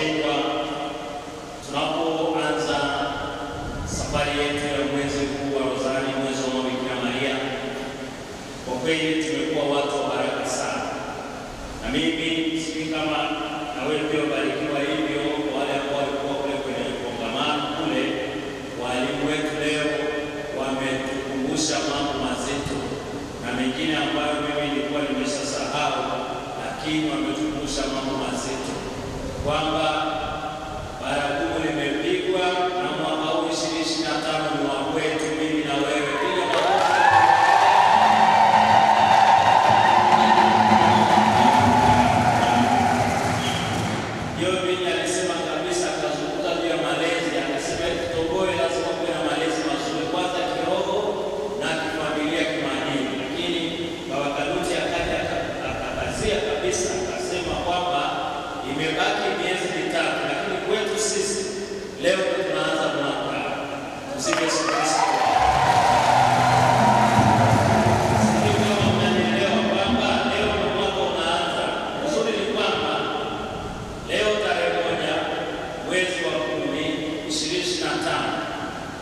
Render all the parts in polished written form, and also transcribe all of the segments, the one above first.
wapendwa, tunapoanza safari yetu ya mwezi huu wa Rozari, mwezi wa Bikira Maria, kwa kweli tumekuwa watu wa baraka sana. Na mimi sisi kama na wewe pia barikiwa hivyo, wale ambao walikuwa kule kwenye kongamano kule, walimu wetu leo wametukumbusha mambo mazito na mengine ambayo mimi nilikuwa nimeshasahau, lakini wametukumbusha mambo mazito kwamba baragumu limepigwa na mwaka huu 2025 ni wa kwetu mimi na wewe. Ndio mimi alisema kabisa, akazungumza juu ya malezi, akasema Kitoboe lazima kuwe na malezi mazuri, kwanza kiroho na kifamilia, kimaadili. Lakini Baba Kanuti akaja akakazia kabisa, akasema kwamba imebaki miezi mitatu, lakini kwetu sisi leo tunaanza mwaka. Tusije sisi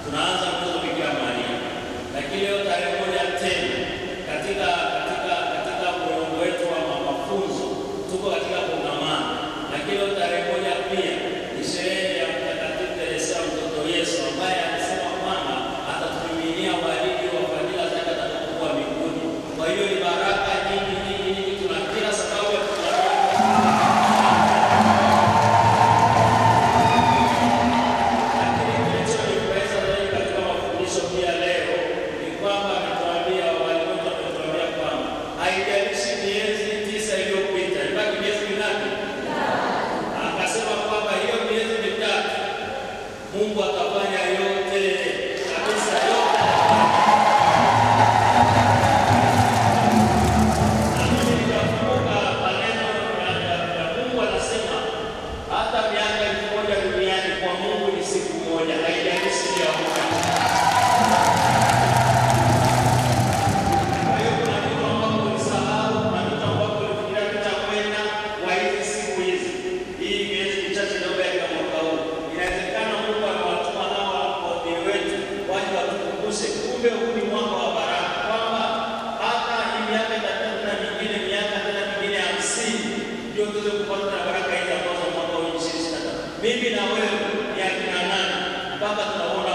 tunaanza mwezi wa Bikira Maria, lakini leo tarehe moja tena katika mlolongo wetu wa mafunzo tuko katika kongamano, lakini leo tarehe moja pia ni sherehe ya Mtakatifu Teresa mtoto Yesu, ambaye alisema kwamba atatumiminia walidi wa fadhila zake atakapokuwa mbinguni. Kwa hiyo ni baraka nyingi, tuna kila sababu ya Mungu atafanya yote kabisa, yote. Na mimi nikakumbuka maneno ya Mungu, anasema hata miaka 1000 duniani kwa Mungu ni siku moja, haijalishi ya wakati. Kwa hiyo kuna vitu ambavyo ulisahau, kuna vitu ambavyo ulifikiria vitakwenda kwa hizi siku hizi, hii miezi michache ndio ya mwaka huu. Inawezekana Mungu anawatuma nao wapokezi wetu waje watukumbushe, kumbe huu ni mwaka wa baraka, kwamba hata hii miaka itatatu na mingine miaka tena mingine 50 ndio tuweze kupata na baraka hizi ambazo mwaka huu 2025. Mimi na wewe ni akina nani mpaka tunaona